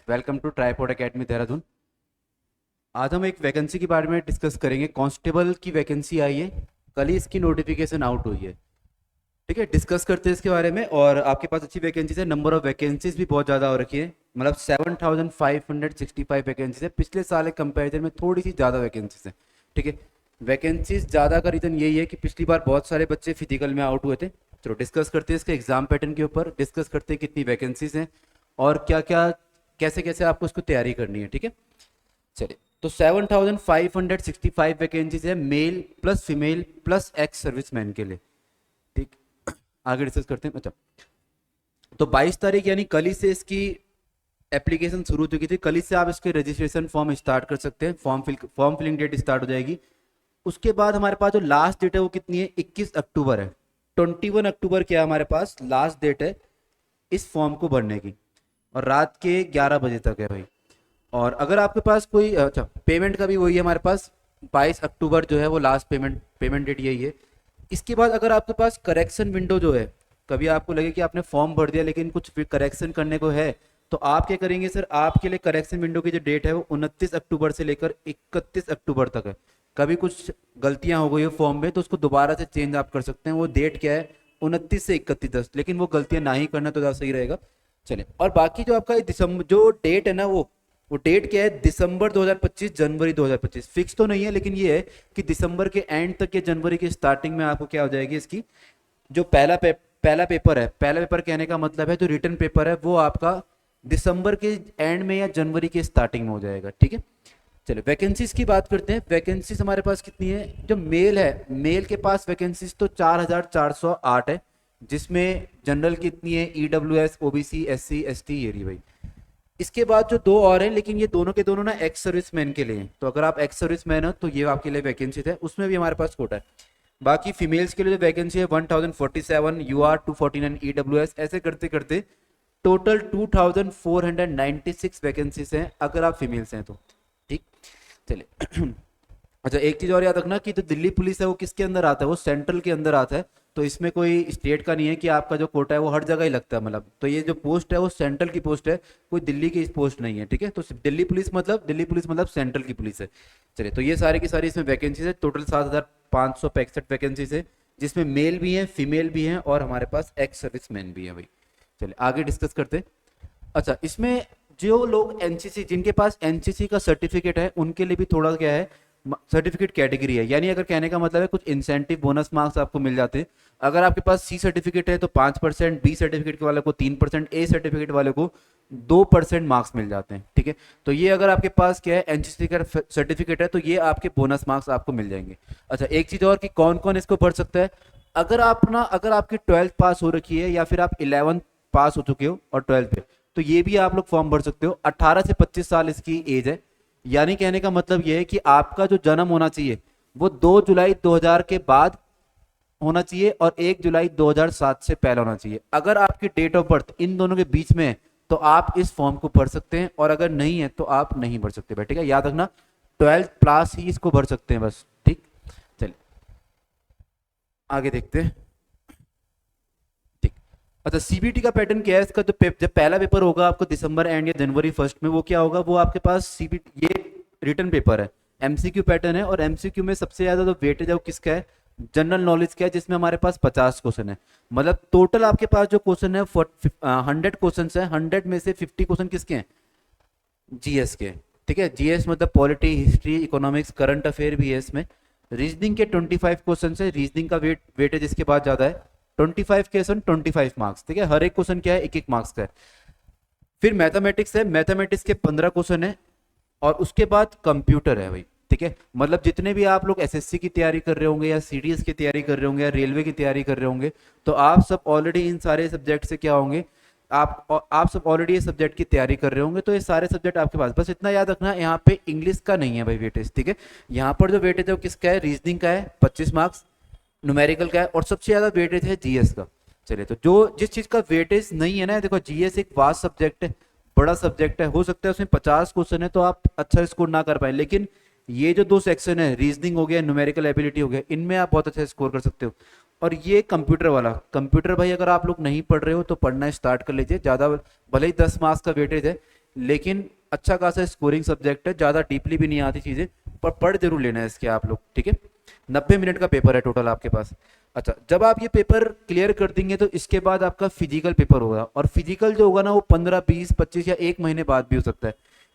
Welcome to Tripod Academy Dehradun. आज हम एक वैकेंसी के बारे में डिस्कस करेंगे। कांस्टेबल की वैकेंसी आई है, कल ही इसकी नोटिफिकेशन आउट हुई है। ठीक है, डिस्कस करते हैं इसके बारे में। और आपके पास अच्छी वैकेंसीज है, नंबर ऑफ वैकेंसीज भी बहुत ज़्यादा हो रखी है, मतलब 7565 वैकेंसीज है। पिछले साल के कंपेरिजन में थोड़ी सी ज़्यादा वैकेंसीज है। ठीक है, वैकेंसीज ज़्यादा का रीज़न यही है कि पिछली बार बहुत सारे बच्चे फिजिकल में आउट हुए थे। चलो डिस्कस करते हैं इसके एग्जाम पैटर्न के ऊपर, डिस्कस करते हैं कितनी वैकेंसीज हैं और क्या क्या कैसे कैसे आपको इसको तैयारी करनी है। ठीक है, चलिए। तो 7565 वैकेंसीज है, male plus female plus ex serviceman के लिए। ठीक, आगे डिस्कस करते हैं। अच्छा, तो 22 तारीख यानी कल ही से इसकी एप्लीकेशन शुरू हो चुकी थी। कल ही से आप इसके रजिस्ट्रेशन फॉर्म स्टार्ट कर सकते हैं। फॉर्म फिलिंग डेट स्टार्ट हो जाएगी। उसके बाद हमारे पास जो लास्ट डेट है वो कितनी है, 21 अक्टूबर है। 21 अक्टूबर क्या हमारे पास लास्ट डेट है इस फॉर्म को भरने की, और रात के 11 बजे तक है भाई। और अगर आपके पास कोई अच्छा, पेमेंट का भी वही है हमारे पास, 22 अक्टूबर जो है वो लास्ट पेमेंट डेट यही है। इसके बाद अगर आपके पास करेक्शन विंडो जो है, कभी आपको लगे कि आपने फॉर्म भर दिया लेकिन कुछ करेक्शन करने को है, तो आप क्या करेंगे सर, आपके लिए करेक्शन विंडो की जो डेट है वो 29 अक्टूबर से लेकर 31 अक्टूबर तक है। कभी कुछ गलतियां हो गई हो फॉर्म में तो उसको दोबारा से चेंज आप कर सकते हैं। वो डेट क्या है, 29 से 31, लेकिन वो गलतियां ना ही करना तो ज़्यादा सही रहेगा। चलिए, और बाकी जो आपका दिसंबर जो डेट है ना, वो डेट क्या है, दिसंबर 2025 जनवरी 2025 फिक्स तो नहीं है, लेकिन ये है कि दिसंबर के एंड तक या जनवरी के स्टार्टिंग में आपको क्या हो जाएगी इसकी जो पहला पेपर है। पहला पेपर कहने का मतलब है जो रिटर्न पेपर है वो आपका दिसंबर के एंड में या जनवरी के स्टार्टिंग में हो जाएगा। ठीक है, चलिए वैकेंसीज की बात करते हैं। वैकेंसीज हमारे पास कितनी है, जो मेल है मेल के पास वैकेंसीज तो 4408 है, जिसमें जनरल कितनी है, ईडब्ल्यूएस ओबीसी एससी एसटी ये रही भाई। इसके बाद जो दो और हैं, लेकिन ये दोनों के दोनों ना एक्स सर्विसमैन के लिए हैं। तो अगर आप एक्स सर्विसमैन हो तो ये आपके लिए वैकेंसी है, उसमें भी हमारे पास कोटा है। बाकी फीमेल्स के लिए जो वैकेंसी है 1047, यूआर 249, ईडब्ल्यूएस, ऐसे करते करते टोटल 2496 वैकेंसीज हैं अगर आप फीमेल्स हैं तो। ठीक, चलिए। अच्छा, एक चीज और याद रखना कि जो दिल्ली पुलिस है वो किसके अंदर आता है, वो सेंट्रल के अंदर आता है। तो इसमें कोई स्टेट का नहीं है कि आपका जो कोटा है वो हर जगह ही लगता है, मतलब तो ये जो पोस्ट है वो सेंट्रल की पोस्ट है, कोई दिल्ली की पोस्ट नहीं है। ठीक है, तो दिल्ली पुलिस मतलब सेंट्रल की पुलिस है। चलिए, तो ये सारी की सारी इसमें वैकेंसीज है, टोटल 7565 वैकेंसीज है, जिसमें मेल भी है फीमेल भी है और हमारे पास एक्स सर्विसमैन भी है भाई। चलिए आगे डिस्कस करते हैं। अच्छा, इसमें जो लोग एनसीसी, जिनके पास एनसीसी का सर्टिफिकेट है उनके लिए भी थोड़ा क्या है, सर्टिफिकेट कैटेगरी है। यानी अगर कहने का मतलब है कुछ इंसेंटिव बोनस मार्क्स आपको मिल जाते हैं। अगर आपके पास सी सर्टिफिकेट है तो 5%, बी सर्टिफिकेट वाले को 3%, ए सर्टिफिकेट वाले को 2% मार्क्स मिल जाते हैं। ठीक है, तो ये अगर आपके पास क्या है एनसीसी का सर्टिफिकेट है तो ये आपके बोनस मार्क्स आपको मिल जाएंगे। अच्छा, एक चीज और कि कौन कौन इसको भर सकता है, अगर आपकी 12th पास हो रखी है या फिर आप 11th पास हो चुके हो और 12th पे, तो ये भी आप लोग फॉर्म भर सकते हो। 18 से 25 साल इसकी एज है। यानी कहने का मतलब ये है कि आपका जो जन्म होना चाहिए वो 2 जुलाई 2000 के बाद होना चाहिए और 1 जुलाई 2007 से पहले होना चाहिए। अगर आपकी डेट ऑफ बर्थ इन दोनों के बीच में है तो आप इस फॉर्म को भर सकते हैं, और अगर नहीं है तो आप नहीं भर सकते। ठीक है, याद रखना 12th प्लस ही इसको भर सकते हैं बस। ठीक, चलिए आगे देखते हैं। ठीक, अच्छा, सीबीटी का पैटर्न क्या है इसका, जब पहला पेपर होगा आपको दिसंबर एंड या जनवरी फर्स्ट में, वो क्या होगा, वो आपके पास सीबीटी ये रिटर्न पेपर है, एमसीक्यू पैटर्न है। और एमसीक्यू में सबसे ज्यादा जो वेटेज है वो किसका है, जनरल नॉलेज का है, जिसमें हमारे पास 50 क्वेश्चन है। मतलब टोटल आपके पास जो क्वेश्चन है 100 क्वेश्चन है, 100 में से 50 क्वेश्चन किसके हैं, जीएस के। ठीक है, जीएस मतलब polity, history, economics, current affair भी है इसमें। रीजनिंग के 25 क्वेश्चन है, रीजनिंग का वेटेज इसके बाद ज्यादा है, 25 क्वेश्चन 25 मार्क्स। ठीक है, हर एक क्वेश्चन क्या है, एक एक मार्क्स का है। फिर मैथमेटिक्स है, मैथमेटिक्स के 15 क्वेश्चन है, और उसके बाद कंप्यूटर है भाई। ठीक है, मतलब जितने भी आप लोग एसएससी की तैयारी कर रहे होंगे या सीडीएस की तैयारी कर रहे होंगे या रेलवे की तैयारी कर रहे होंगे, तो आप सब ऑलरेडी इन सारे सब्जेक्ट से क्या होंगे, आप सब ऑलरेडी ये सब्जेक्ट की तैयारी कर रहे होंगे। तो ये सारे सब्जेक्ट आपके पास, बस इतना याद रखना यहाँ पे इंग्लिश का नहीं है भाई वेटेज। ठीक है, यहाँ पर जो वेटेज है वो किसका है, रीजनिंग का है 25 मार्क्स, न्यूमेरिकल का है, और सबसे ज्यादा वेटेज है जीएस का। चलिए, तो जो जिस चीज का वेटेज नहीं है ना, देखो जीएस एक वास्ट सब्जेक्ट है, बड़ा सब्जेक्ट है, हो सकता है उसमें 50 क्वेश्चन है तो आप अच्छा स्कोर ना कर पाए, लेकिन ये जो दो सेक्शन है, रीजनिंग हो गया, न्यूमेरिकल एबिलिटी हो गया, इनमें आप बहुत अच्छा स्कोर कर सकते हो। और ये कंप्यूटर वाला, कंप्यूटर भाई अगर आप लोग नहीं पढ़ रहे हो तो पढ़ना स्टार्ट कर लीजिए। ज़्यादा भले ही 10 मार्क्स का वेटेज है, लेकिन अच्छा खासा स्कोरिंग सब्जेक्ट है, ज़्यादा डीपली भी नहीं आती चीज़ें, पर पढ़ जरूर लेना है इसके आप लोग, ठीक है। 90 मिनट का पेपर है टोटल आपके पास। अच्छा, जब आप ये पेपर क्लियर कर देंगे तो इसके बाद आपका फिजिकल पेपर होगा, और फिजिकल जो होगा ना वो 15 20 25 या 1 महीने बाद भी हो सकता है।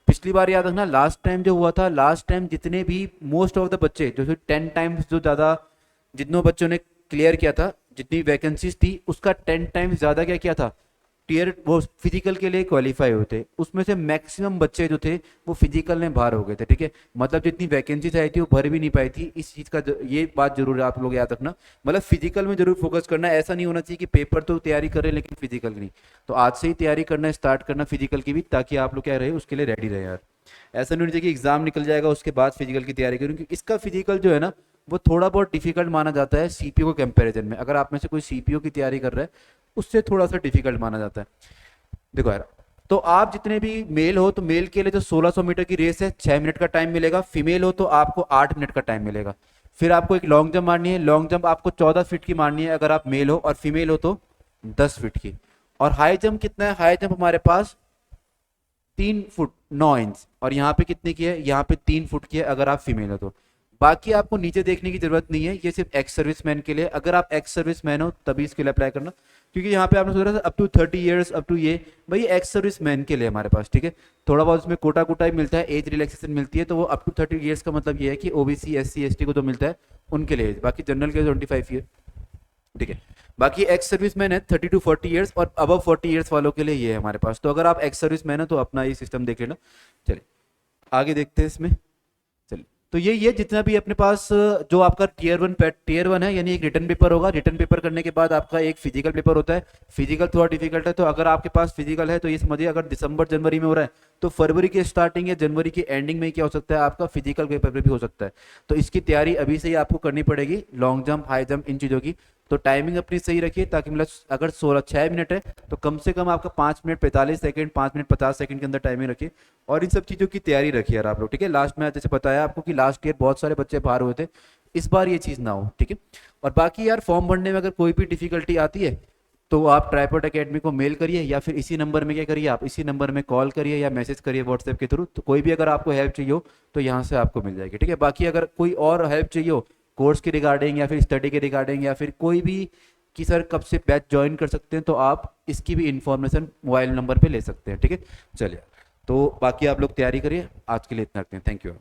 पिछली बार याद रखना, लास्ट टाइम जो हुआ था, लास्ट टाइम जितने भी मोस्ट ऑफ द बच्चे जो 10 टाइम्स जो ज़्यादा, जितनों बच्चों ने क्लियर किया था, जितनी वैकेंसीज थी उसका 10 टाइम्स ज़्यादा क्या किया था, टीयर वो फिजिकल के लिए क्वालिफाई हुए थे। उसमें से मैक्सिमम बच्चे जो थे वो फिजिकल में बाहर हो गए थे, ठीक है। मतलब जितनी वैकेंसीज आई थी वो भर भी नहीं पाई थी। इस चीज़ का ये बात जरूर आप लोग याद रखना, मतलब फिजिकल में जरूर फोकस करना। ऐसा नहीं होना चाहिए कि पेपर तो तैयारी कर रहे हैं लेकिन फिजिकल नहीं। तो आज से ही तैयारी करना स्टार्ट करना फिजिकल की भी, ताकि आप लोग क्या रहे उसके लिए रेडी रहे यार। ऐसा नहीं होना चाहिए कि एग्जाम निकल जाएगा उसके बाद फिजिकल की तैयारी करूँ, क्योंकि इसका फिजिकल जो है ना वो थोड़ा बहुत डिफिकल्ट माना जाता है सीपीओ के कंपैरिजन में। अगर आप में से कोई सीपीओ की तैयारी कर रहा है उससे थोड़ा सा डिफिकल्ट माना जाता है। देखो यार, तो आप जितने भी मेल हो तो मेल के लिए जो 1600 मीटर की रेस है 6 मिनट का टाइम मिलेगा। फीमेल हो तो आपको 8 मिनट का टाइम मिलेगा। फिर आपको एक लॉन्ग जंप मारनी है, लॉन्ग जंप आपको 14 फीट की मारनी है अगर आप मेल हो, और फीमेल हो तो 10 फीट की। और हाई जंप कितना है, हाई जंप हमारे पास 3 फुट 9 इंच, और यहाँ पे कितने की है, यहाँ पे 3 फुट की है अगर आप फीमेल हो तो। बाकी आपको नीचे देखने की जरूरत नहीं है, ये सिर्फ एक्स सर्विस मैन के लिए। अगर आप एक्स सर्विस मैन हो तभी इसके लिए अप्लाई करना, क्योंकि यहाँ पे आपने सोचा था up to 30 years up to ये, भाई एक्स सर्विस मैन के लिए हमारे पास, ठीक है। थोड़ा बहुत उसमें कोटा कोटा ही मिलता है, एज रिलैक्सेशन मिलती है, तो वो अप टू 30 ईयर्स का मतलब ये है कि ओबीसी एससी एसटी को तो मिलता है उनके लिए, बाकी जनरल के 25 ईयर, ठीक है। बाकी एक्स सर्विस मैन है 30 to 40 ईयर्स, और अबव 40 ईयर्स वालों के लिए ये है हमारे पास। तो अगर आप एक्स सर्विस मैन हो तो अपना ये सिस्टम देख लेना। चलिए आगे देखते हैं इसमें। चलिए, तो ये जितना भी अपने पास जो आपका टीयर 1 है, यानी एक रिटर्न पेपर होगा। रिटर्न पेपर करने के बाद आपका एक फिजिकल पेपर होता है। फिजिकल थोड़ा डिफिकल्ट है, तो अगर आपके पास फिजिकल है तो ये समझिए अगर दिसंबर जनवरी में हो रहा है तो फरवरी के स्टार्टिंग या जनवरी की एंडिंग में क्या हो सकता है, आपका फिजिकल पेपर भी हो सकता है। तो इसकी तैयारी अभी से ही आपको करनी पड़ेगी, long jump high jump in चीज़ों की। तो टाइमिंग अपनी सही रखिए, ताकि मतलब अगर 6 मिनट है तो कम से कम आपका 5 मिनट 45 सेकंड 5 मिनट 50 सेकंड के अंदर टाइमिंग रखिए। और इन सब चीज़ों की तैयारी रखिए यार आप लोग, ठीक है। लास्ट में जैसे बताया आपको कि लास्ट ईयर बहुत सारे बच्चे बाहर हुए थे, इस बार ये चीज़ ना हो, ठीक है। और बाकी यार फॉर्म भरने में अगर कोई भी डिफिकल्टी आती है तो आप ट्राइपॉड एकेडमी को मेल करिए, या फिर इसी नंबर में क्या करिए, आप इसी नंबर में कॉल करिए या मैसेज करिए व्हाट्सएप के थ्रू। तो कोई भी अगर आपको हेल्प चाहिए हो तो यहाँ से आपको मिल जाएगी, ठीक है। बाकी अगर कोई और हेल्प चाहिए हो कोर्स के रिगार्डिंग या फिर स्टडी के रिगार्डिंग, या फिर कोई भी कि सर कब से बैच ज्वाइन कर सकते हैं, तो आप इसकी भी इंफॉर्मेशन मोबाइल नंबर पे ले सकते हैं, ठीक है। चलिए, तो बाकी आप लोग तैयारी करिए, आज के लिए इतना रखते हैं। Thank you.